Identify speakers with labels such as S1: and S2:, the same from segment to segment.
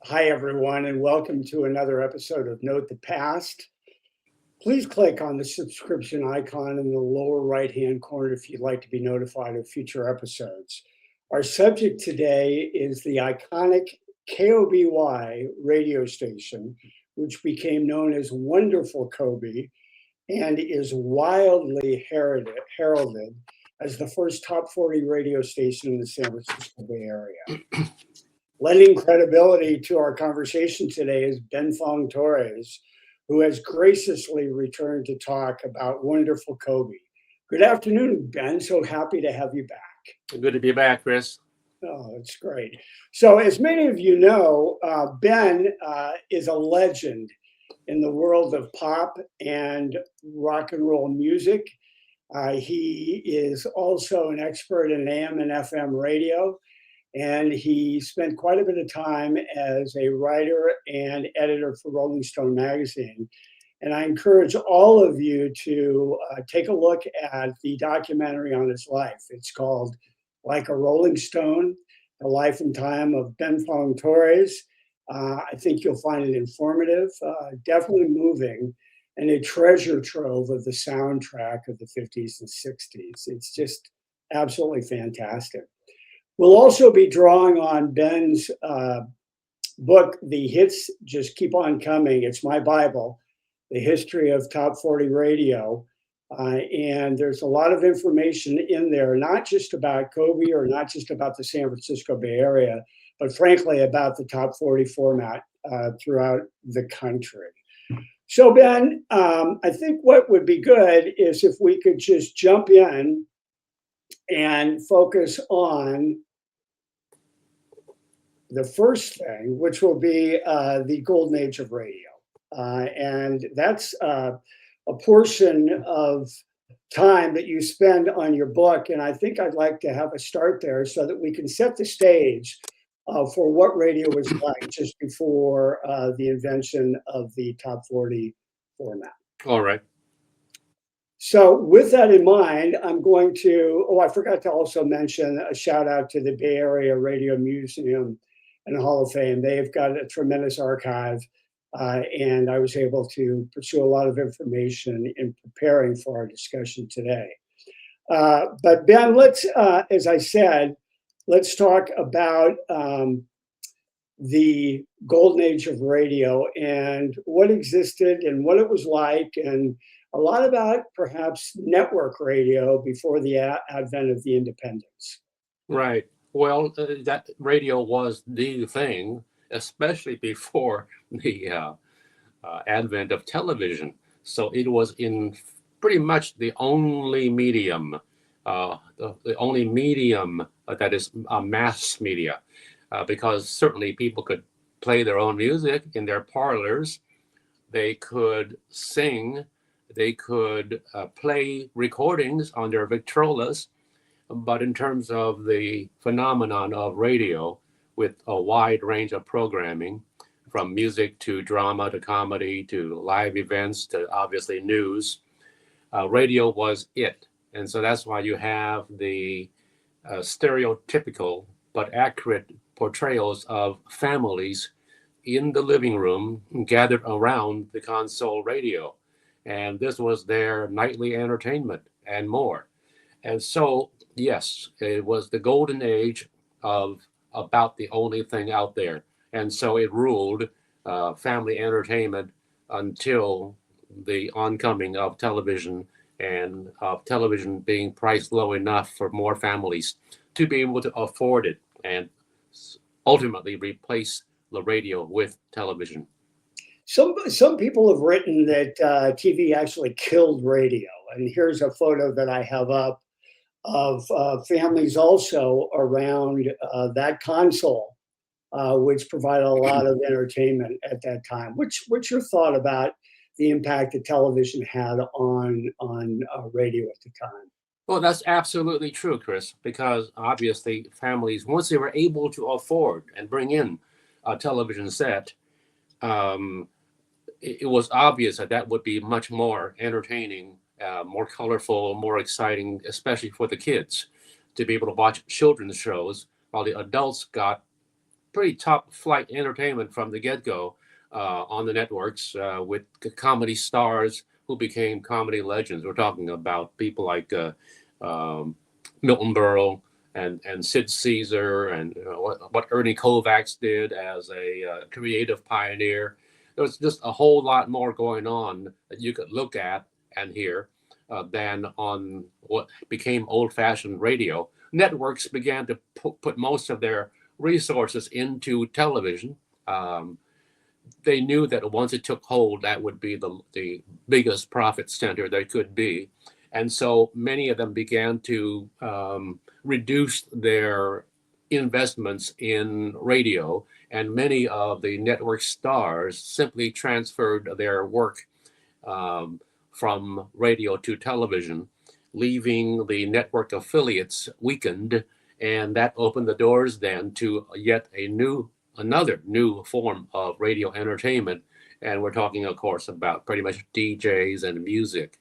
S1: Hi, everyone, and welcome to another episode of Note the Past. Please click on the subscription icon in the lower right-hand corner if you'd like to be notified of future episodes. Our subject today is the iconic KOBY radio station, which became known as Wonderful KOBY and is wildly heralded as the first top 40 radio station in the San Francisco Bay Area. Lending credibility to our conversation today is Ben Fong-Torres, who has graciously returned to talk about Wonderful KOBY. Good afternoon, Ben. So happy to have you back.
S2: Good to be back, Chris.
S1: Oh, that's great. So as many of you know, Ben is a legend in the world of pop and rock and roll music. He is also an expert in AM and FM radio. And he spent quite a bit of time as a writer and editor for Rolling Stone magazine. And I encourage all of you to take a look at the documentary on his life. It's called Like a Rolling Stone, The Life and Time of Ben Fong-Torres. I think you'll find it informative, definitely moving, and a treasure trove of the soundtrack of the 50s and 60s. It's just absolutely fantastic. We'll also be drawing on Ben's book, The Hits Just Keep On Coming. It's my Bible, The History of Top 40 Radio. And there's a lot of information in there, not just about KOBY or not just about the San Francisco Bay Area, but frankly about the top 40 format throughout the country. So Ben, I think what would be good is if we could just jump in and focus on the first thing, which will be the golden age of radio. And that's a portion of time that you spend on your book. And I think I'd like to have a start there so that we can set the stage for what radio was like just before the invention of the top 40 format.
S2: All right.
S1: So with that in mind, I'm going to, I forgot to also mention a shout out to the Bay Area Radio Museum and Hall of Fame. They've got a tremendous archive, and I was able to pursue a lot of information in preparing for our discussion today. But Ben, let's, as I said, let's talk about the golden age of radio and what existed and what it was like, and a lot about perhaps network radio before the advent of the independents.
S2: Right. Well, that radio was the thing, especially before the advent of television. So it was in pretty much the only medium, the only medium that is a mass media, because certainly people could play their own music in their parlors. They could sing. They could play recordings on their Victrolas. But in terms of the phenomenon of radio, with a wide range of programming, from music to drama to comedy to live events to obviously news, radio was it. And so that's why you have the stereotypical but accurate portrayals of families in the living room gathered around the console radio. And this was their nightly entertainment and more. And so, yes, it was the golden age of about the only thing out there. And so it ruled family entertainment until the oncoming of television, and of television being priced low enough for more families to be able to afford it and ultimately replace the radio with television.
S1: Some people have written that TV actually killed radio. And here's a photo that I have up of families also around that console, which provided a lot of entertainment at that time. What's your thought about the impact that television had on radio at the time?
S2: Well, that's absolutely true, Chris, because obviously families, once they were able to afford and bring in a television set, it was obvious that that would be much more entertaining, more colorful, more exciting, especially for the kids, to be able to watch children's shows while the adults got pretty top flight entertainment from the get-go on the networks with comedy stars who became comedy legends. We're talking about people like Milton Berle and Sid Caesar, and what Ernie Kovacs did as a creative pioneer. There was just a whole lot more going on that you could look at and hear than on what became old-fashioned radio. Networks began to put most of their resources into television. They knew that once it took hold, that would be the biggest profit center there could be. And so many of them began to reduce their investments in radio, and many of the network stars simply transferred their work from radio to television, leaving the network affiliates weakened, and that opened the doors then to yet another new form of radio entertainment. And we're talking, of course, about pretty much DJs and music.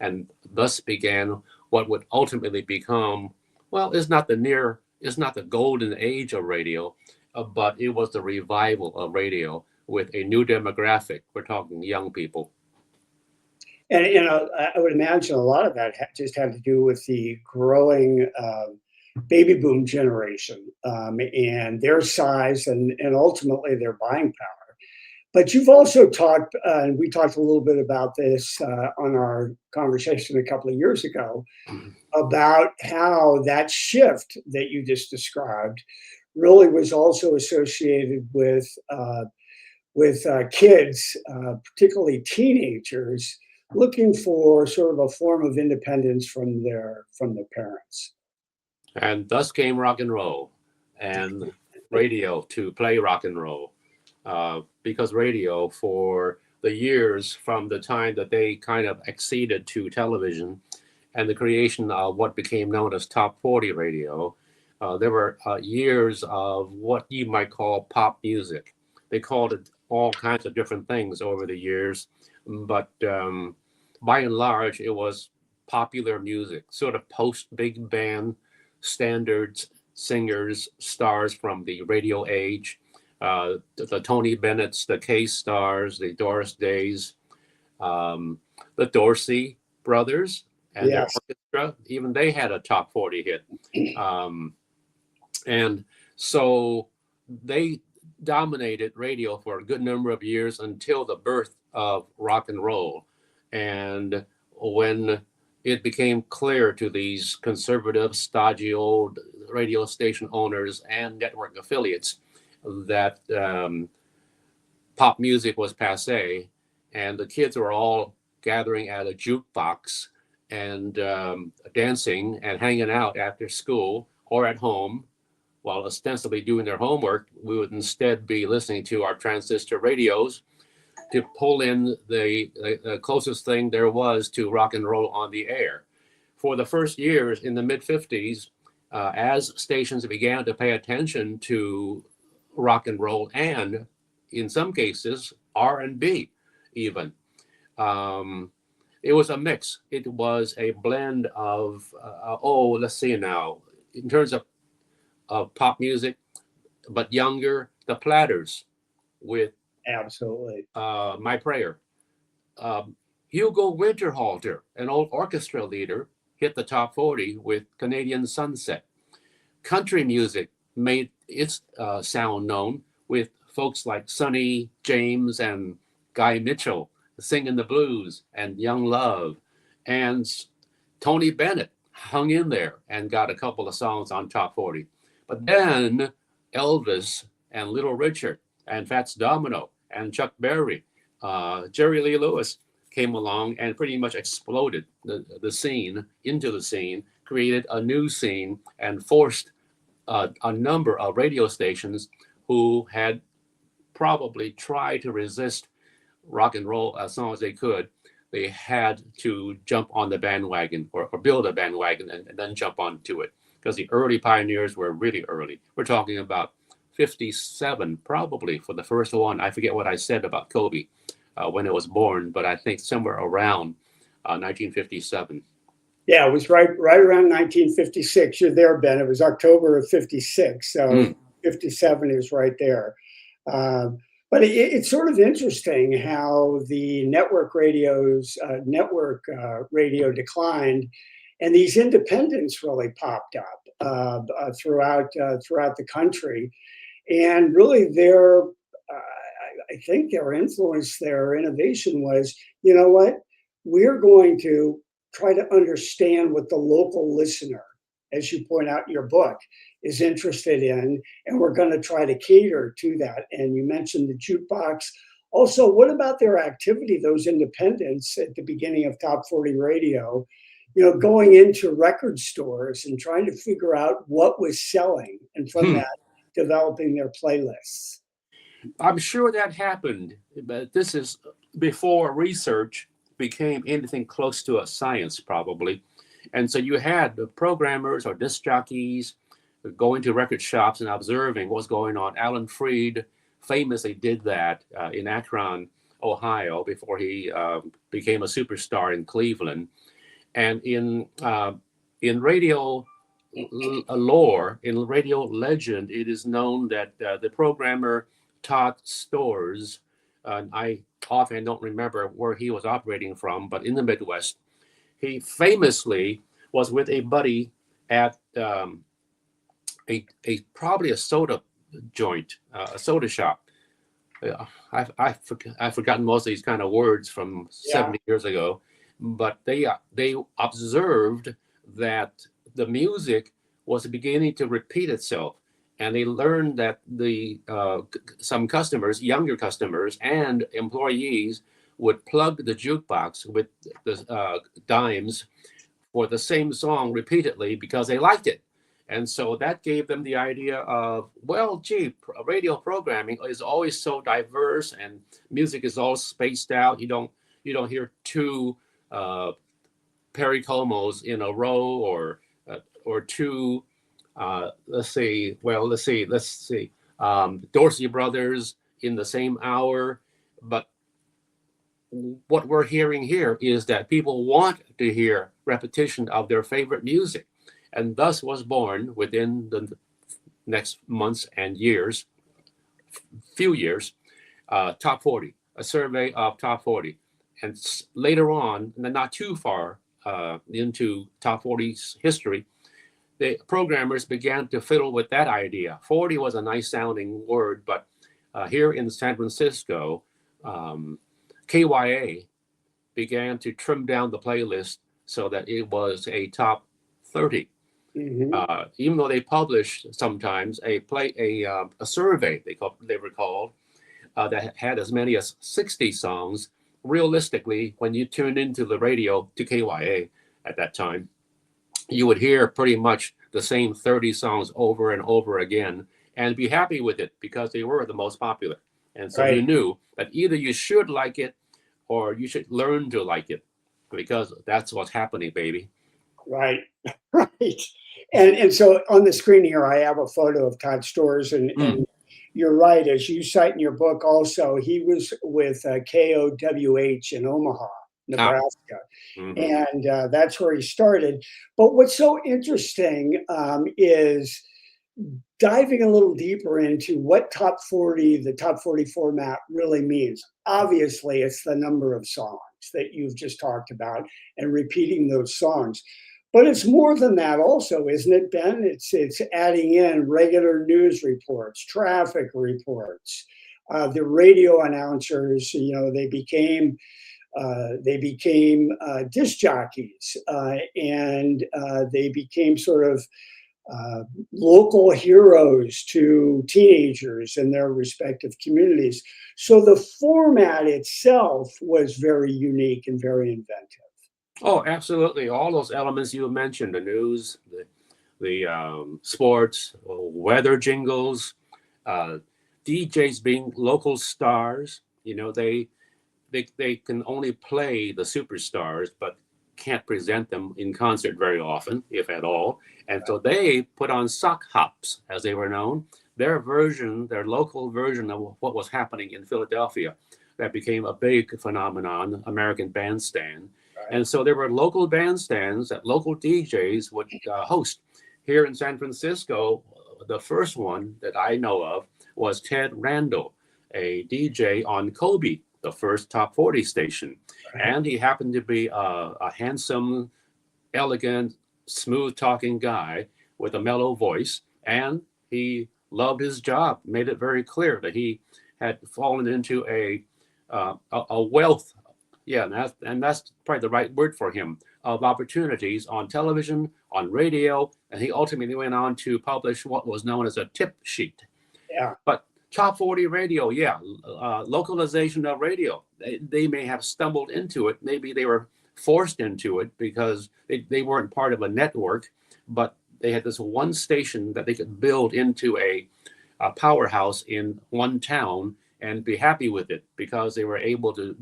S2: And thus began what would ultimately become, well, it's not the golden age of radio, but it was the revival of radio with a new demographic. We're talking young people.
S1: And I would imagine a lot of that just had to do with the growing baby boom generation and their size and ultimately their buying power. But you've also talked, and we talked a little bit about this on our conversation a couple of years ago, about how that shift that you just described really was also associated with kids, particularly teenagers, looking for sort of a form of independence from their parents.
S2: And thus came rock and roll and radio to play rock and roll. Because radio, for the years from the time that they kind of acceded to television and the creation of what became known as Top 40 radio, there were years of what you might call pop music. They called it all kinds of different things over the years, but by and large, it was popular music, sort of post-big band standards, singers, stars from the radio age. The Tony Bennett's, the K-Stars, the Doris Days, the Dorsey brothers and their orchestra, even they had a top 40 hit. And so they dominated radio for a good number of years until the birth of rock and roll. And when it became clear to these conservative, stodgy old radio station owners and network affiliates that pop music was passé, and the kids were all gathering at a jukebox and dancing and hanging out after school or at home while ostensibly doing their homework, we would instead be listening to our transistor radios to pull in the closest thing there was to rock and roll on the air. For the first years in the mid-50s, as stations began to pay attention to rock and roll and, in some cases, R&B even, it was a mix. It was a blend of, let's see now, in terms of pop music, but younger, the Platters with
S1: Absolutely.
S2: My Prayer. Hugo Winterhalter, an old orchestra leader, hit the top 40 with Canadian Sunset. Country music made its sound known with folks like Sonny James and Guy Mitchell singing the blues and Young Love. And Tony Bennett hung in there and got a couple of songs on top 40. But then Elvis and Little Richard and Fats Domino and Chuck Berry, Jerry Lee Lewis came along and pretty much exploded the scene, created a new scene, and forced a number of radio stations who had probably tried to resist rock and roll as long as they could. They had to jump on the bandwagon or build a bandwagon and then jump onto it, because the early pioneers were really early. We're talking about 57 probably for the first one. I forget what I said about KOBY when it was born, but I think somewhere around 1957.
S1: Yeah, it was right around 1956. You're there, Ben. It was October of 56. So 57 is right there. But it's sort of interesting how the network radio declined, and these independents really popped up throughout the country, and really I think their influence, their innovation was, you know what, we're going to try to understand what the local listener, as you point out in your book, is interested in, and we're going to try to cater to that. And you mentioned the jukebox. Also, what about their activity, those independents at the beginning of Top 40 Radio, going into record stores and trying to figure out what was selling, and from that, developing their playlists?
S2: I'm sure that happened, but this is before research became anything close to a science, probably. And so you had the programmers or disc jockeys going to record shops and observing what's going on. Alan Freed famously did that in Akron, Ohio, before he became a superstar in Cleveland. And in radio lore, in radio legend, it is known that the programmer Todd Storrs, I often don't remember where he was operating from, but in the Midwest, he famously was with a buddy at probably a soda joint, a soda shop. I've forgotten most of these kind of words from 70 years ago, but they observed that the music was beginning to repeat itself, and they learned that some customers, younger customers, and employees would plug the jukebox with the dimes for the same song repeatedly because they liked it. And so that gave them the idea of, well, gee, radio programming is always so diverse and music is all spaced out. You don't hear two Perry Comos in a row or two let's see, Dorsey Brothers in the same hour. But what we're hearing here is that people want to hear repetition of their favorite music. And thus was born, within the next months and few years, Top 40, a survey of Top 40. And later on, not too far into Top 40's history, the programmers began to fiddle with that idea. 40 was a nice sounding word, but here in San Francisco, KYA began to trim down the playlist so that it was a top 30. Mm-hmm. Even though they published sometimes a survey, they were called, that had as many as 60 songs. Realistically, when you tuned into the radio to KYA at that time, you would hear pretty much the same 30 songs over and over again and be happy with it because they were the most popular. And so you knew that either you should like it or you should learn to like it, because that's what's happening, baby.
S1: Right, right. And so on the screen here, I have a photo of Todd Storrs, and you're right, as you cite in your book also, he was with KOWH in Omaha, Nebraska. And that's where he started. But what's so interesting is diving a little deeper into what the top 40 format really means. Obviously, it's the number of songs that you've just talked about and repeating those songs. But it's more than that also, isn't it, Ben? It's adding in regular news reports, traffic reports. The radio announcers, they became disc jockeys, and they became sort of local heroes to teenagers in their respective communities. So the format itself was very unique and very inventive.
S2: Oh, absolutely. All those elements you mentioned, the news, the sports, weather jingles, DJs being local stars. They can only play the superstars, but can't present them in concert very often, if at all. And so they put on sock hops, as they were known, their local version of what was happening in Philadelphia. That became a big phenomenon, American Bandstand. And so there were local bandstands that local DJs would host. Here in San Francisco, the first one that I know of was Ted Randall, a DJ on KOBY, the first top 40 station.
S1: Right.
S2: And he happened to be a handsome, elegant, smooth talking guy with a mellow voice. And he loved his job, made it very clear that he had fallen into a wealth. Yeah, and that's probably the right word for him, of opportunities on television, on radio, and he ultimately went on to publish what was known as a tip sheet.
S1: Yeah.
S2: But top 40 radio, yeah, localization of radio, they may have stumbled into it. Maybe they were forced into it because they weren't part of a network, but they had this one station that they could build into a powerhouse in one town and be happy with it because they were able to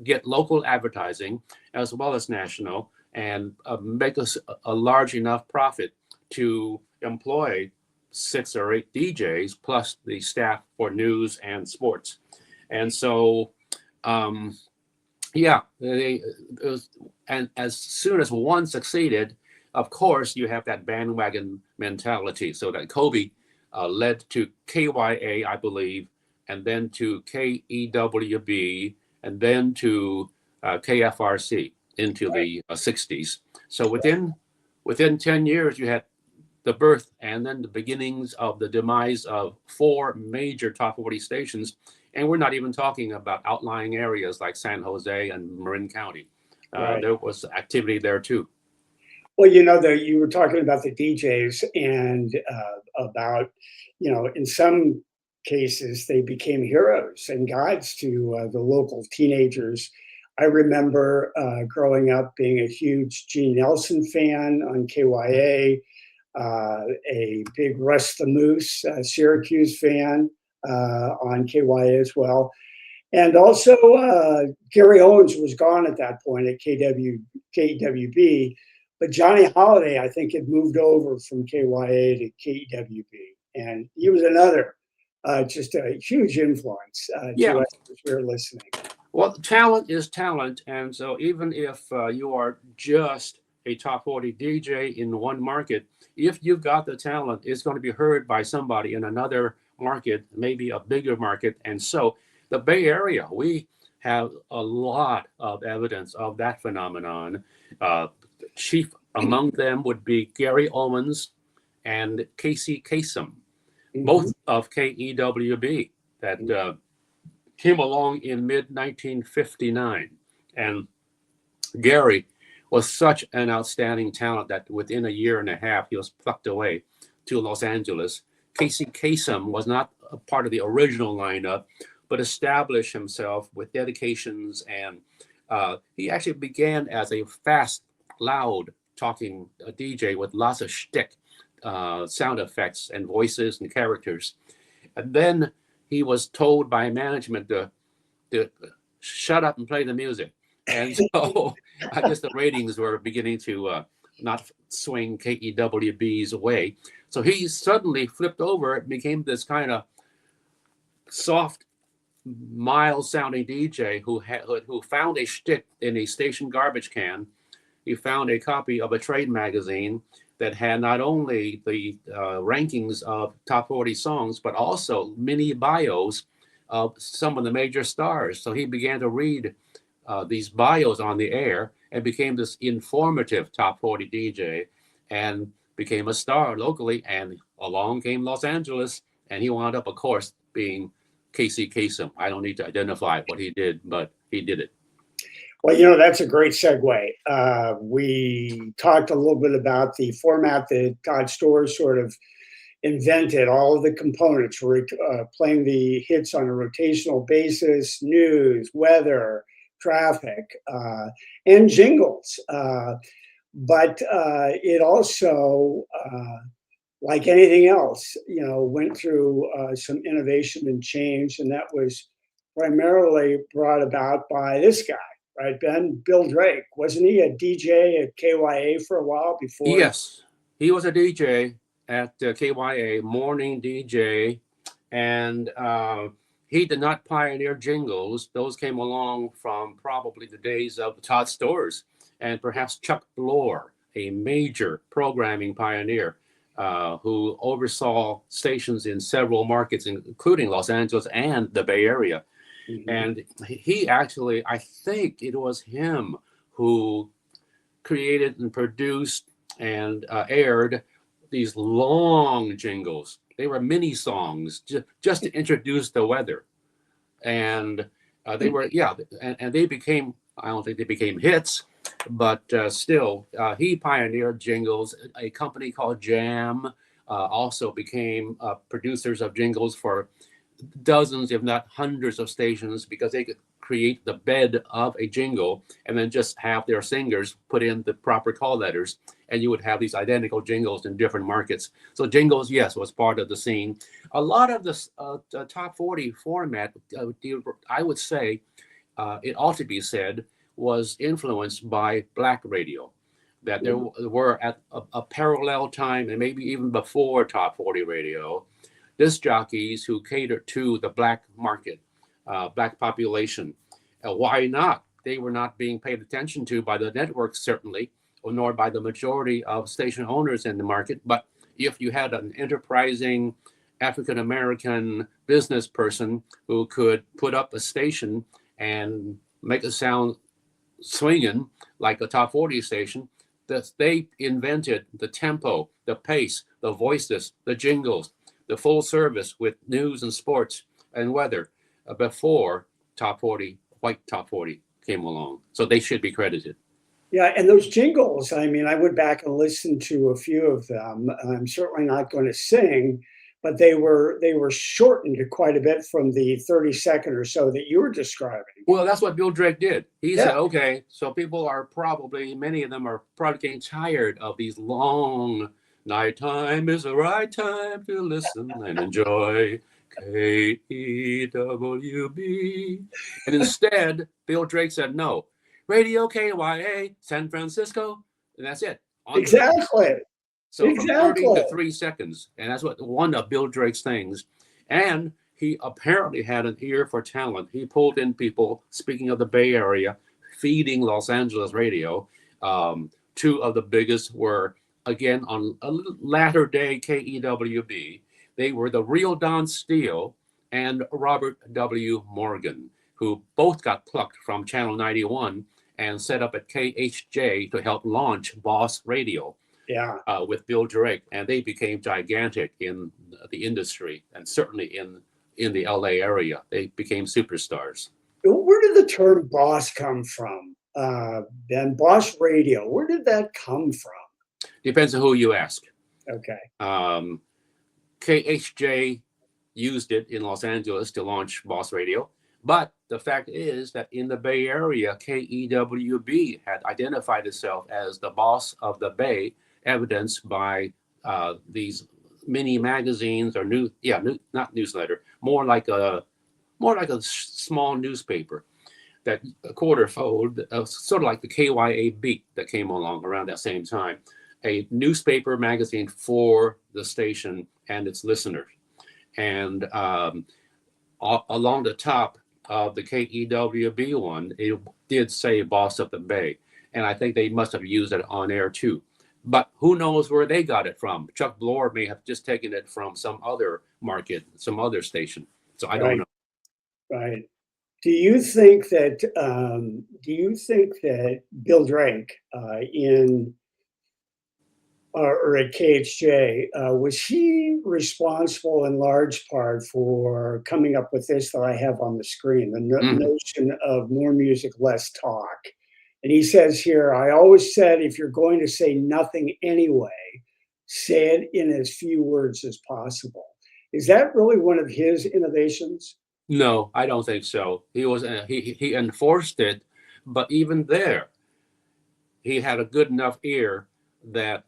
S2: get local advertising as well as national and make us a large enough profit to employ 6 or 8 DJs plus the staff for news and sports. And so, yeah, and as soon as one succeeded, of course, you have that bandwagon mentality. So that KOBY led to KYA, I believe, and then to KEWB, and then to KFRC into the 60s. So within 10 years, you had the birth and then the beginnings of the demise of 4 major top 40 stations. And we're not even talking about outlying areas like San Jose and Marin County.
S1: Right.
S2: There was activity there too.
S1: Well, you were talking about the DJs and about, in some cases, they became heroes and guides to the local teenagers. I remember growing up being a huge Gene Nelson fan on KYA, a big Russ the Moose, Syracuse fan on KYA as well. And also, Gary Owens was gone at that point at KWB, but Johnny Holiday, I think, had moved over from KYA to KWB. And he was another, just a huge influence
S2: Yeah.
S1: to us as we were listening.
S2: Well, talent is talent. And so even if you are just a top 40 DJ in one market, if you've got the talent, it's going to be heard by somebody in another market, maybe a bigger market. And so the Bay Area, we have a lot of evidence of that phenomenon. Chief among them would be Gary Owens and Casey Kasem, both of KEWB, that came along in mid-1959. And Gary was such an outstanding talent that within a year and a half, he was plucked away to Los Angeles. Casey Kasem was not a part of the original lineup, but established himself with dedications. And he actually began as a fast, loud talking DJ with lots of shtick, sound effects and voices and characters. And then he was told by management to shut up and play the music. And so I guess the ratings were beginning to not swing KEWB's way. So he suddenly flipped over and became this kind of soft, mild sounding DJ who found a shtick in a station garbage can. He found a copy of a trade magazine that had not only the rankings of top 40 songs, but also mini bios of some of the major stars. So he began to read these bios on the air and became this informative top 40 DJ and became a star locally. And along came Los Angeles, and he wound up, of course, being Casey Kasem. I don't need to identify what he did, but he did it.
S1: Well, that's a great segue. We talked a little bit about the format that Todd Storrs sort of invented, all of the components, playing the hits on a rotational basis, news, weather, traffic, and jingles. But it also, like anything else, went through some innovation and change, and that was primarily brought about by this guy. Right, Ben? Bill Drake. Wasn't he a DJ at KYA for a while before?
S2: Yes, he was a DJ at KYA, morning DJ, and he did not pioneer jingles. Those came along from probably the days of Todd Storrs and perhaps Chuck Bloor, a major programming pioneer. who oversaw stations in several markets, including Los Angeles and the Bay Area. And he actually, I think it was him who created and produced and aired these long jingles. They were mini songs just to introduce the weather. And they were, yeah, and they became, I don't think they became hits, but still, he pioneered jingles. A company called Jam also became producers of jingles for dozens, if not hundreds of stations, because they could create the bed of a jingle and then just have their singers put in the proper call letters, and you would have these identical jingles in different markets. So jingles, yes, was part of the scene. A lot of the top 40 format, I would say, it ought to be said, was influenced by black radio. That there were at a parallel time, and maybe even before top 40 radio, disc jockeys who catered to the black market, black population. Why not? They were not being paid attention to by the networks, certainly, or nor by the majority of station owners in the market. But if you had an enterprising African-American business person who could put up a station and make it sound swinging like a top 40 station, that they invented the tempo, the pace, the voices, the jingles, the full service with news and sports and weather before top 40, white top 40 came along. So they should be credited.
S1: Yeah, and those jingles, I mean, I went back and listened to a few of them. I'm certainly not going to sing, but they were shortened quite a bit from the 30-second or so that you were describing.
S2: Well, that's what Bill Drake did. He
S1: Yeah.
S2: said, okay, so people are probably, many of them are probably getting tired of these long, nighttime is the right time to listen and enjoy KEWB. And instead, Bill Drake said, no, Radio KYA, San Francisco, and that's it.
S1: Exactly.
S2: So from 30 to 3 seconds. And that's what one of Bill Drake's things. And he apparently had an ear for talent. He pulled in people, speaking of the Bay Area, feeding Los Angeles radio. Two of the biggest were, again, on a latter day KEWB. They were the real Don Steele and Robert W. Morgan, who both got plucked from Channel 91 and set up at KHJ to help launch Boss Radio.
S1: Yeah.
S2: With Bill Drake, and they became gigantic in the industry, and certainly in the LA area. They became superstars.
S1: Where did the term boss come from? Ben, Boss Radio, where did that come from?
S2: Depends on who you ask.
S1: Okay.
S2: KHJ used it in Los Angeles to launch Boss Radio. But the fact is that in the Bay Area, KEWB had identified itself as the boss of the Bay, evidenced by these mini magazines or not newsletter, more like a small newspaper that a quarterfold, sort of like the KYA Beat that came along around that same time, a newspaper magazine for the station and its listeners. And along the top of the KEWB one, it did say Boss of the Bay. And I think they must have used it on air too. But who knows where they got it from? Chuck Bloor may have just taken it from some other market, some other station. So I don't know.
S1: Right. Do you think that Bill Drake or at KHJ, was he responsible in large part for coming up with this that I have on the screen, the notion of more music, less talk? And he says here, I always said, if you're going to say nothing anyway, say it in as few words as possible. Is that really one of his innovations?
S2: No, I don't think so. He was he enforced it, but even there, he had a good enough ear that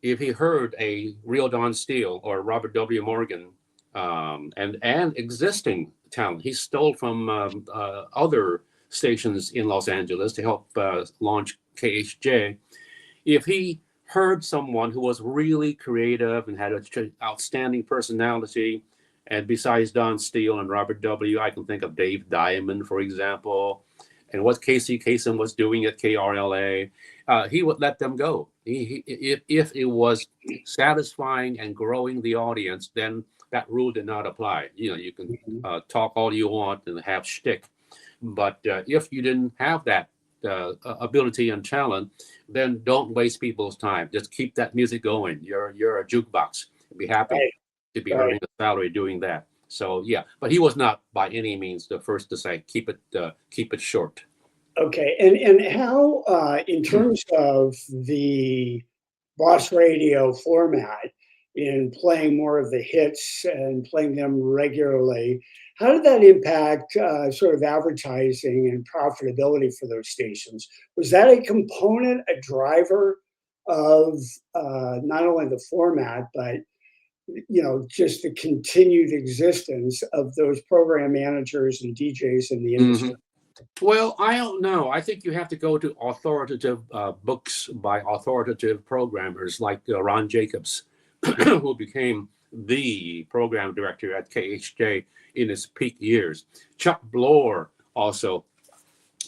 S2: if he heard a real Don Steele or Robert W. Morgan and existing talent, he stole from other stations in Los Angeles to help launch KHJ. If he heard someone who was really creative and had an outstanding personality, and besides Don Steele and Robert W., I can think of Dave Diamond, for example, and what Casey Kasem was doing at KRLA, he would let them go. If it was satisfying and growing the audience, then that rule did not apply. You can talk all you want and have shtick, but if you didn't have that ability and talent, then don't waste people's time. Just keep that music going. You're a jukebox. Be happy
S1: Right.
S2: to be
S1: Right.
S2: earning a salary doing that. So yeah, but he was not by any means the first to say keep it short.
S1: Okay. And how, in terms of the Boss Radio format, in playing more of the hits and playing them regularly, how did that impact sort of advertising and profitability for those stations? Was that a component, a driver of not only the format, but just the continued existence of those program managers and DJs in the
S2: Hmm.
S1: industry?
S2: Well, I don't know. I think you have to go to authoritative books by authoritative programmers like Ron Jacobs, who became the program director at KHJ in his peak years. Chuck Bloor also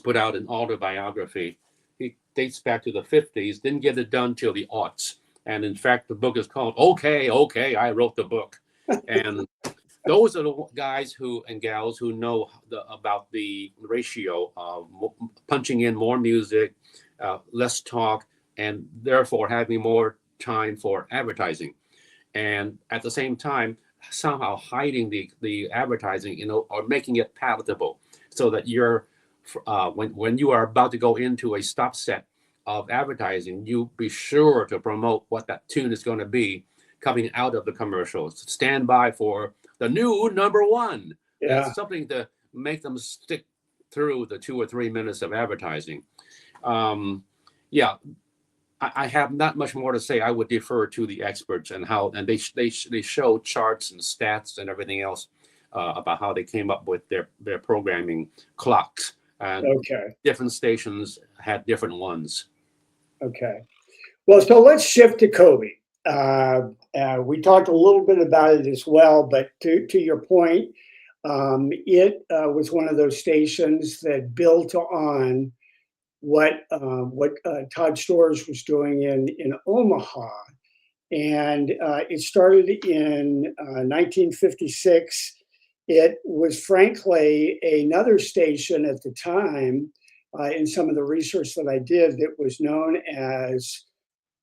S2: put out an autobiography. He dates back to the 50s, didn't get it done till the aughts. And in fact, the book is called Okay, Okay, I Wrote the Book. And those are the guys who and gals who know about the ratio of punching in more music, less talk, and therefore having more time for advertising. And at the same time, somehow hiding the advertising, or making it palatable, so that you're when you are about to go into a stop set of advertising, you be sure to promote what that tune is going to be coming out of the commercials. Stand by for the new number one.
S1: Yeah.
S2: It's something to make them stick through the 2 or 3 minutes of advertising. Yeah, I have not much more to say. I would defer to the experts and they show charts and stats and everything else about how they came up with their programming clocks, and
S1: Okay.
S2: different stations had different ones.
S1: Okay. Well, so let's shift to KOBY. We talked a little bit about it as well, but to your point, it was one of those stations that built on what Todd Storrs was doing in Omaha, and it started in 1956. It was frankly another station at the time. In some of the research that I did, that was known as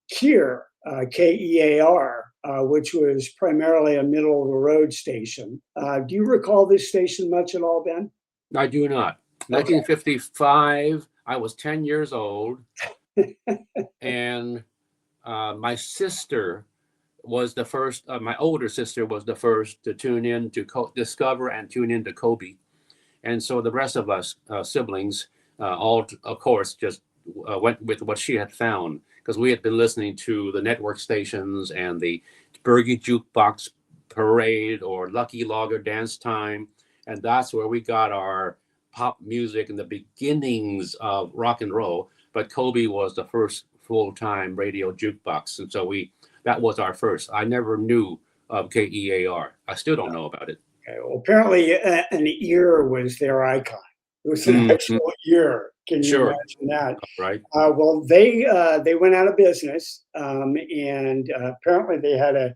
S1: KEAR, KEAR, which was primarily a middle of the road station. Do you recall this station much at all, Ben?
S2: I do not.
S1: Okay.
S2: 1955, I was 10 years old, and my sister was the first. My older sister was the first to tune in to discover and tune into KOBY, and so the rest of us siblings, all of course, just went with what she had found, because we had been listening to the network stations and the Bergie Jukebox Parade or Lucky Logger Dance Time, and that's where we got our pop music and the beginnings of rock and roll. But KOBY was the first full-time radio jukebox, and so that was our first. I never knew of KEAR. I still don't know about it.
S1: Okay. Well, apparently an ear was their icon. It was an actual ear. Can you imagine that?
S2: Right.
S1: Well, they went out of business, and apparently they had a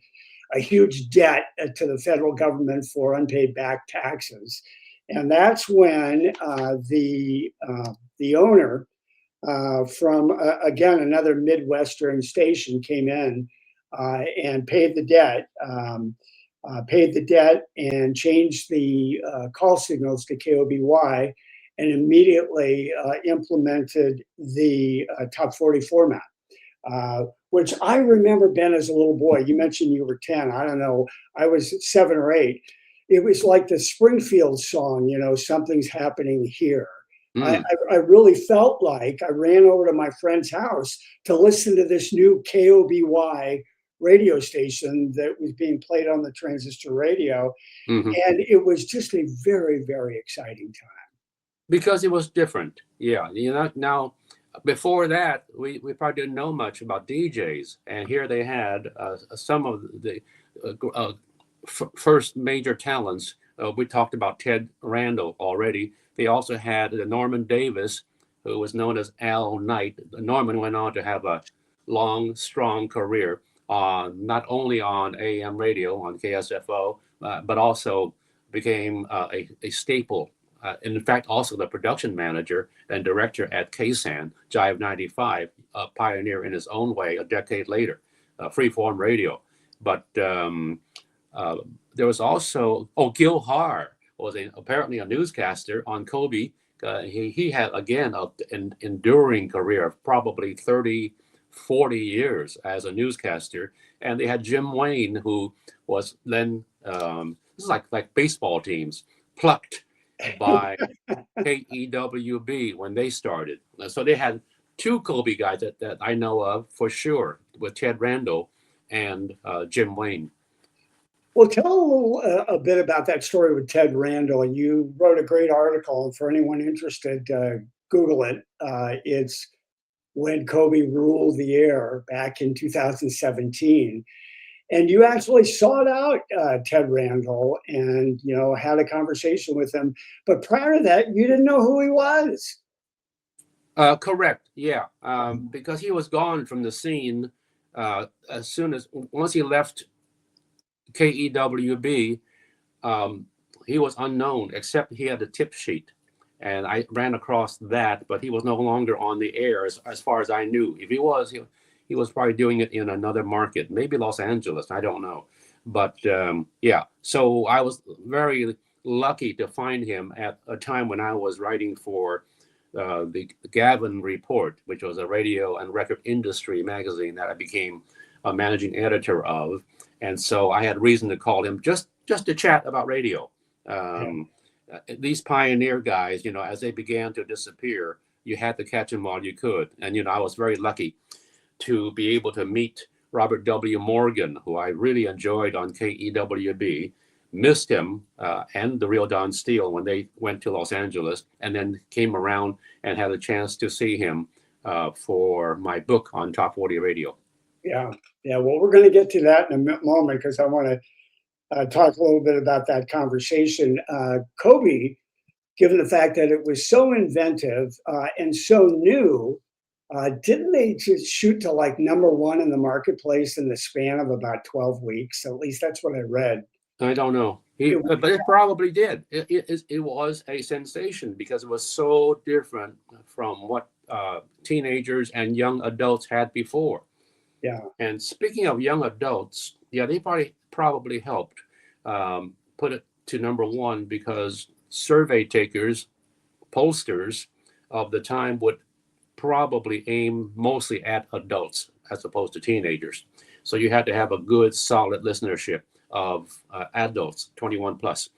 S1: huge debt to the federal government for unpaid back taxes, and that's when the owner from again another Midwestern station came in and paid the debt. And changed the call signals to KOBY, and immediately implemented the top 40 format, which I remember, Ben, as a little boy. You mentioned you were 10. I don't know. I was 7 or 8. It was like the Springfield song, something's happening here. I really felt like I ran over to my friend's house to listen to this new KOBY radio station that was being played on the transistor radio.
S2: Mm-hmm.
S1: And it was just a very, very exciting time.
S2: Because it was different. Yeah. Now, before that, we probably didn't know much about DJs. And here they had some of the first major talents We talked about Ted Randall already. They also had Norman Davis, who was known as Al Knight. Norman went on to have a long, strong career not only on AM radio on KSFO, but also became a staple. In fact, also the production manager and director at KSAN, Jive 95, a pioneer in his own way a decade later, freeform radio. But uh, there was also, Gil Har was apparently a newscaster on KOBY. He had, again, an enduring career of probably 30, 40 years as a newscaster. And they had Jim Wayne, who was then, this is like baseball teams, plucked by KEWB when they started. So they had two KOBY guys that I know of for sure, with Ted Randall and Jim Wayne.
S1: Well, tell a little a bit about that story with Ted Randall. You wrote a great article. For anyone interested, Google it. It's when KOBY ruled the air back in 2017. And you actually sought out Ted Randall and had a conversation with him. But prior to that, you didn't know who he was.
S2: Correct. Yeah. Because he was gone from the scene once he left KEWB, he was unknown, except he had a tip sheet. And I ran across that, but he was no longer on the air as far as I knew. If he was, he was probably doing it in another market, maybe Los Angeles, I don't know. But yeah, so I was very lucky to find him at a time when I was writing for the Gavin Report, which was a radio and record industry magazine that I became a managing editor of. And so I had reason to call him just to chat about radio. These pioneer guys, as they began to disappear, you had to catch them while you could. And, I was very lucky to be able to meet Robert W. Morgan, who I really enjoyed on KEWB, missed him and the real Don Steele when they went to Los Angeles, and then came around and had a chance to see him for my book on Top 40 Radio.
S1: Yeah. Well, we're going to get to that in a moment because I want to talk a little bit about that conversation. KOBY, given the fact that it was so inventive and so new, didn't they just shoot to like #1 in the marketplace in the span of about 12 weeks? At least that's what I read.
S2: I don't know. But it probably did. It was a sensation because it was so different from what teenagers and young adults had before.
S1: Yeah.
S2: And speaking of young adults, yeah, they probably helped put it to #1 because survey takers, pollsters of the time would probably aim mostly at adults as opposed to teenagers. So you had to have a good, solid listenership of adults, 21 plus.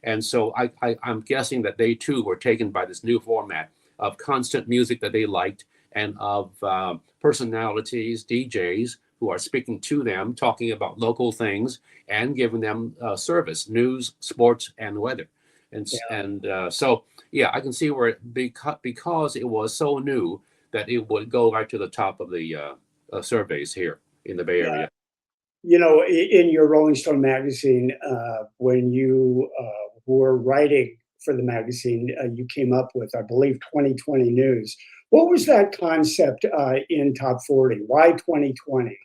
S2: And so I'm guessing that they too were taken by this new format of constant music that they liked and of personalities, DJs, who are speaking to them, talking about local things and giving them service, news, sports, and weather. So, yeah, I can see where because it was so new that it would go right to the top of the surveys here in the Bay Area.
S1: In your Rolling Stone magazine, when you were writing for the magazine, you came up with, I believe, 2020 News. What was that concept in Top 40? Why 2020?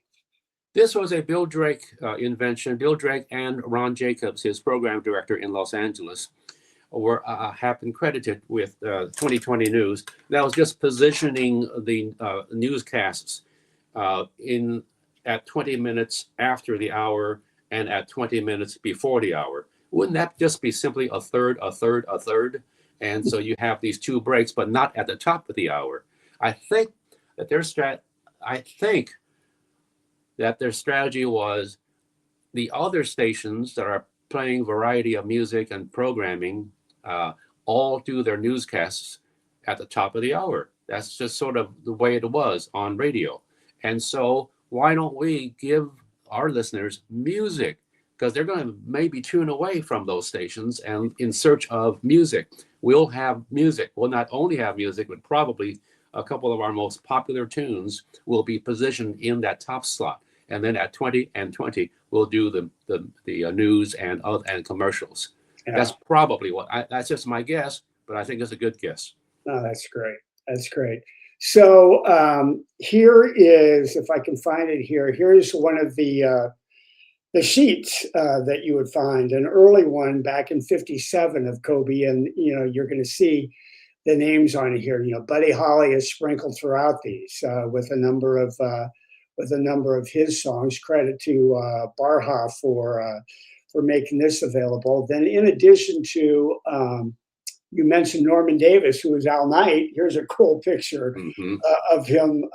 S2: This was a Bill Drake invention. Bill Drake and Ron Jacobs, his program director in Los Angeles, have been credited with 2020 News. That was just positioning the newscasts at 20 minutes after the hour and at 20 minutes before the hour. Wouldn't that just be simply a third? And so you have these two breaks, but not at the top of the hour. I think that their strategy was the other stations that are playing variety of music and programming all do their newscasts at the top of the hour. That's just sort of the way it was on radio. And so why don't we give our listeners music? Because they're going to maybe tune away from those stations and in search of music. We'll have music. We'll not only have music, but probably a couple of our most popular tunes will be positioned in that top slot. And then at 20 and 20, we'll do the news and commercials. That's probably what that's just my guess, but I think it's a good guess.
S1: Oh, that's great. That's great. So here is, if I can find it here, here's one of the sheets that you would find, an early one back in '57 of KOBY, and you're going to see the names on here. Buddy Holly is sprinkled throughout these with a number of his songs. Credit to Barha for making this available. Then, in addition to you mentioned Norman Davis, who was Al Knight. Here's a cool picture of him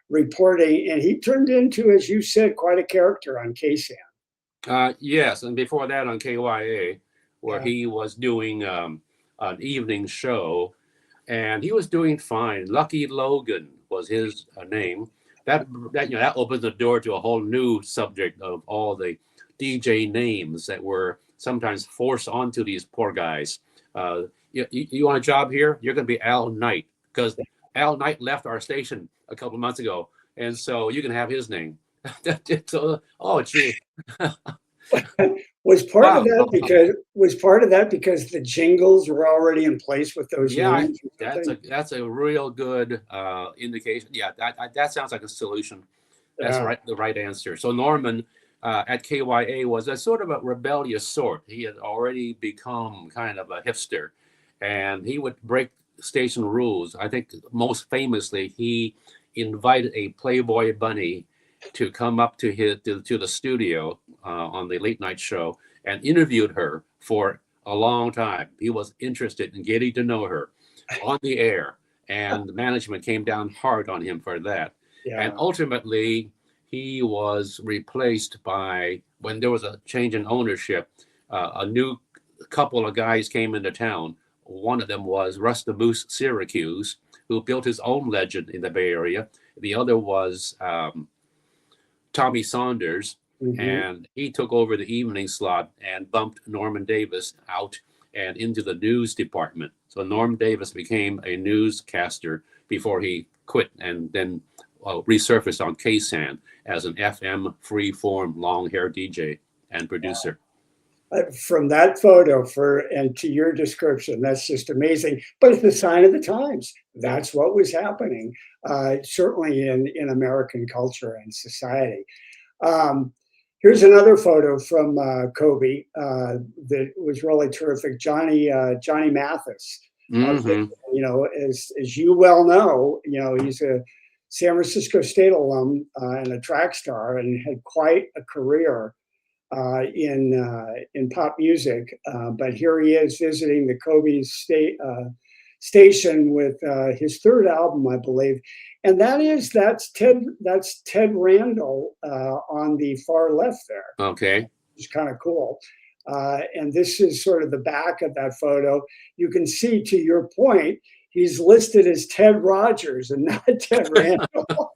S1: reporting, and he turned into, as you said, quite a character on KSAN.
S2: Yes, and before that on KYA, where he was doing an evening show, and he was doing fine. Lucky Logan was his name. That opened the door to a whole new subject of all the DJ names that were sometimes forced onto these poor guys. You want a job here? You're going to be Al Knight, because Al Knight left our station a couple of months ago, and so you can have his name. So, oh, gee.
S1: Was part of that because the jingles were already in place with those names?
S2: That's a real good indication. Yeah, that sounds like a solution. That's the right answer. So Norman at KYA was a sort of a rebellious sort. He had already become kind of a hipster, and he would break station rules. I think most famously, he invited a Playboy bunny to come up to the studio on the late night show and interviewed her for a long time. He was interested in getting to know her on the air, and the management came down hard on him for that. Yeah. And ultimately, he was replaced by, when there was a change in ownership, a new couple of guys came into town. One of them was Russ the Moose Syracuse, who built his own legend in the Bay Area. The other was Tommy Saunders, and he took over the evening slot and bumped Norman Davis out and into the news department. So Norm Davis became a newscaster before he quit, and then resurfaced on KSAN as an FM freeform long-hair DJ and producer.
S1: From that photo and to your description, that's just amazing. But it's a sign of the times. That's what was happening, certainly in American culture and society. Here's another photo from KOBY that was really terrific. Johnny Mathis. As you well know, he's a San Francisco State alum and a track star, and had quite a career in pop music. But here he is visiting the KOBY station with his third album, I believe, and that's Ted Randall on the far left there.
S2: Okay,
S1: it's kind of cool. And this is sort of the back of that photo. You can see, to your point, he's listed as Ted Rogers and not Ted Randall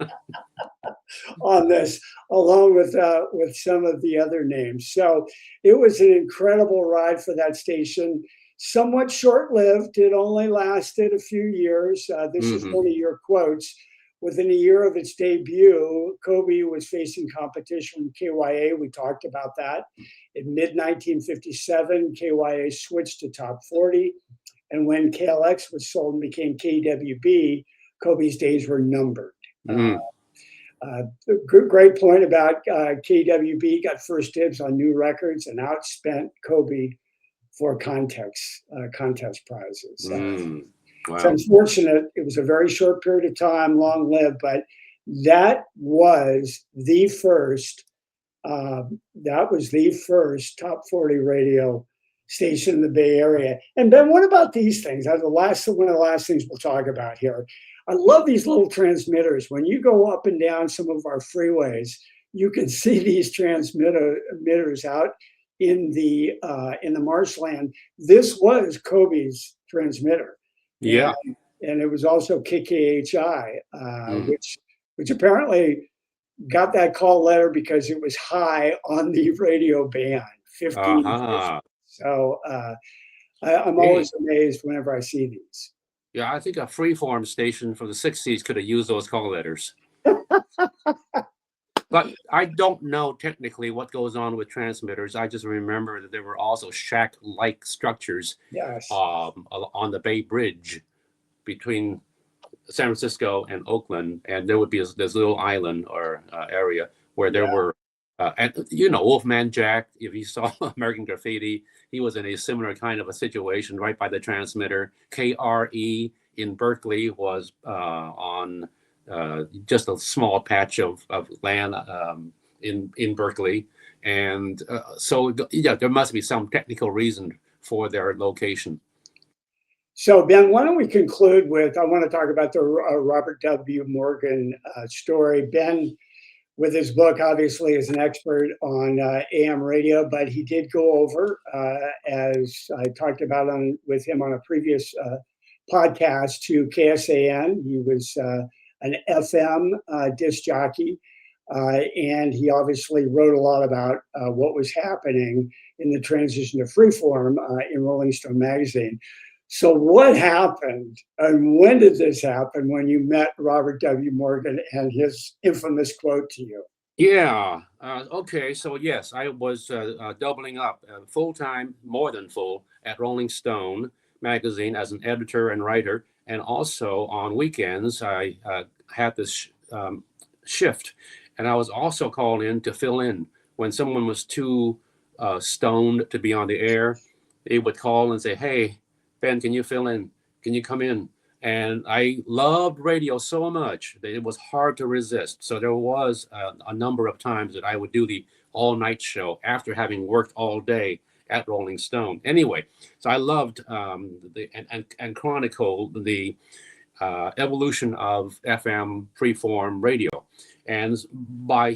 S1: on this, along with some of the other names. So it was an incredible ride for that station. Somewhat short-lived. It only lasted a few years. This is one of your quotes. Within a year of its debut, KOBY was facing competition from KYA. We talked about that. In mid-1957, KYA switched to Top 40. And when KLX was sold and became KWB, KOBY's days were numbered. Great point about KWB got first dibs on new records and outspent KOBY for contest prizes. Wow. It's unfortunate. It was a very short period of time, long lived, but that was the first top 40 radio station in the Bay Area. And Ben, what about these things? One of the last things we'll talk about here. I love these little transmitters. When you go up and down some of our freeways, you can see these transmitters out in the marshland. This was KOBY's transmitter.
S2: Yeah,
S1: and it was also KKHI, which apparently got that call letter because it was high on the radio band, 15. So I'm always amazed whenever I see these.
S2: Yeah, I think a freeform station from the 60s could have used those call letters. But I don't know technically what goes on with transmitters. I just remember that there were also shack-like structures
S1: Yes.
S2: on the Bay Bridge between San Francisco and Oakland, and there would be this little island or area where there
S1: Yeah.
S2: were, and you know, Wolfman Jack. If you saw American Graffiti, he was in a similar kind of a situation right by the transmitter. KRE in Berkeley was on just a small patch of land in Berkeley, and so yeah, there must be some technical reason for their location.
S1: So, Ben, why don't we conclude with, I want to talk about the Robert W. Morgan story. Ben, with his book, obviously is an expert on AM radio, but he did go over, as I talked about with him on a previous podcast, to KSAN. He was an FM disc jockey, and he obviously wrote a lot about what was happening in the transition to freeform in Rolling Stone magazine. So what happened and when did this happen when you met Robert W. Morgan and his infamous quote to you?
S2: Yeah. Okay. So yes, I was doubling up full time, more than full, at Rolling Stone magazine as an editor and writer, and also on weekends I had this shift, and I was also called in to fill in when someone was too stoned to be on the air. They would call and say, "Hey, Ben, can you fill in? Can you come in?" And I loved radio so much that it was hard to resist. So there was a number of times that I would do the all-night show after having worked all day at Rolling Stone. Anyway, so I loved and chronicled the evolution of FM freeform radio, and by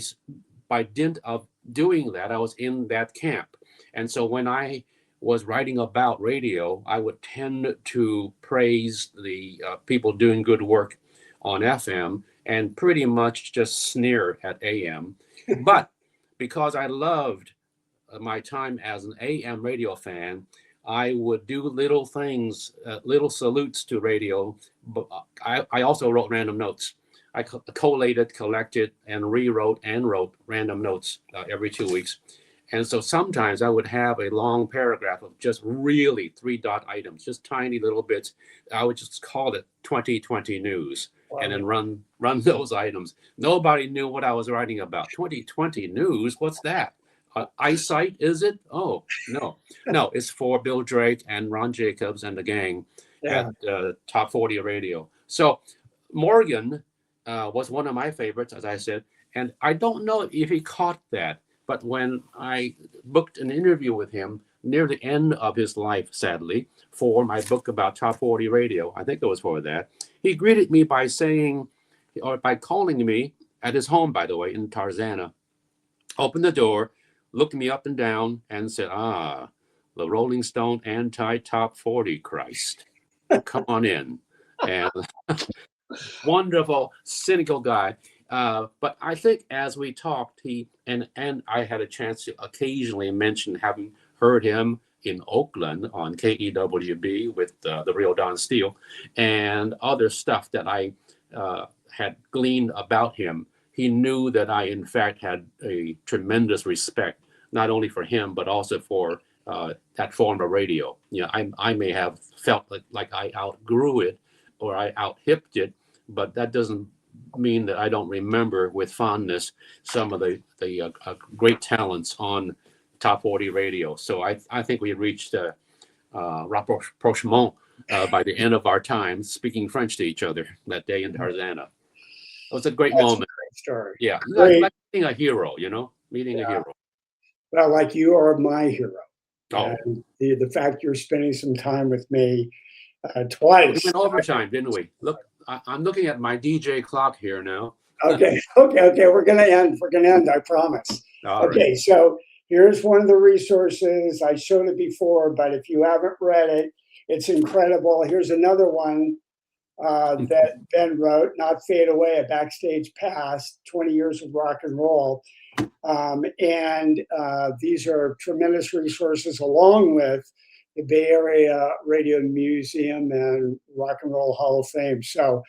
S2: dint of doing that, I was in that camp. And so when I was writing about radio, I would tend to praise the people doing good work on FM and pretty much just sneer at AM. But because I loved my time as an AM radio fan, I would do little things, little salutes to radio. But I also wrote random notes. I collated, collected, and rewrote and wrote random notes every 2 weeks. And so sometimes I would have a long paragraph of just really 3-dot items, just tiny little bits. I would just call it 2020 news. Wow. And then run those items. Nobody knew what I was writing about. 2020 news, what's that? Eyesight, is it? Oh, no. No, it's for Bill Drake and Ron Jacobs and the gang at Top 40 Radio. So Morgan was one of my favorites, as I said. And I don't know if he caught that. But when I booked an interview with him near the end of his life, sadly, for my book about Top 40 Radio, I think it was for that, he greeted me by saying, or by calling me at his home, by the way, in Tarzana, opened the door, looked me up and down, and said, the Rolling Stone anti-Top 40 Christ. Come on in. And wonderful, cynical guy. But I think as we talked, and I had a chance to occasionally mention having heard him in Oakland on KEWB with the real Don Steele and other stuff that I had gleaned about him. He knew that I, in fact, had a tremendous respect, not only for him, but also for that form of radio. You know, I may have felt like I outgrew it or I out-hipped it, but that doesn't mean that I don't remember with fondness some of the great talents on Top 40 Radio. So I think we reached rapprochement by the end of our time speaking French to each other that day in Tarzana. It was a great moment.
S1: A great story.
S2: Yeah, like meeting a hero, meeting a hero.
S1: Well, like you are my hero.
S2: Oh.
S1: And the fact you're spending some time with me twice.
S2: We went overtime, didn't we? Look, I'm looking at my DJ clock here now.
S1: Okay. We're gonna end. I promise.
S2: All
S1: okay.
S2: Right.
S1: So here's one of the resources. I showed it before, but if you haven't read it, it's incredible. Here's another one that Ben wrote, Not Fade Away, a Backstage Pass, 20 Years of Rock and Roll. These are tremendous resources along with the Bay Area Radio Museum and Rock and Roll Hall of Fame. So,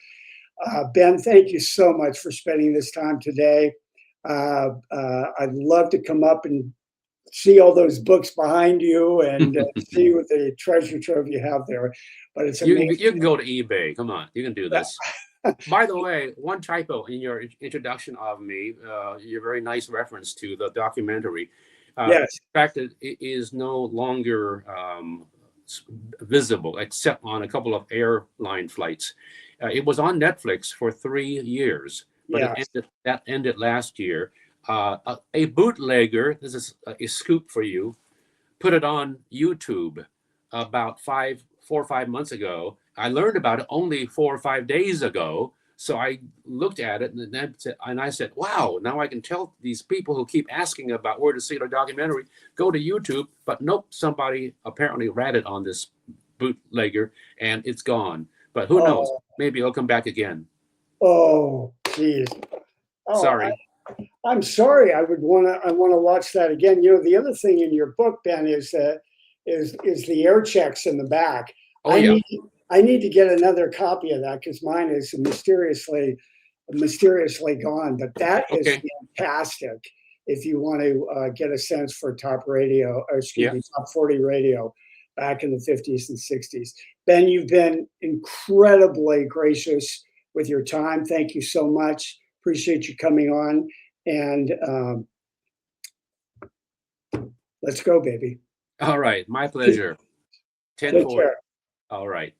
S1: Ben, thank you so much for spending this time today. I'd love to come up and see all those books behind you and see what the treasure trove you have there. But it's
S2: You
S1: amazing.
S2: can go to eBay. Come on, you can do this. By the way, one typo in your introduction of me, your very nice reference to the documentary.
S1: Yes.
S2: The fact that it is no longer visible except on a couple of airline flights. It was on Netflix for 3 years, but
S1: Yes.
S2: that ended last year. A bootlegger, this is a scoop for you, put it on YouTube about 4 or 5 months ago. I learned about it only 4 or 5 days ago. So I looked at it and I said, wow, now I can tell these people who keep asking about where to see their documentary, go to YouTube. But nope, somebody apparently ratted on this bootlegger and it's gone. But who knows?
S1: Oh,
S2: Maybe it'll come back again.
S1: oh, geez. Oh,
S2: Sorry.
S1: I'm sorry. I want to watch that again. You know, the other thing in your book, Ben, is the air checks in the back.
S2: Oh, yeah.
S1: I need to get another copy of that because mine is mysteriously gone. But that is
S2: Okay.
S1: fantastic. If you want to get a sense for top radio, or excuse
S2: Yeah.
S1: me, top 40 radio back in the 50s and 60s. Ben, you've been incredibly gracious with your time. Thank you so much. Appreciate you coming on. And let's go, baby.
S2: All right. My pleasure.
S1: Take
S2: 10:40.
S1: care.
S2: All right.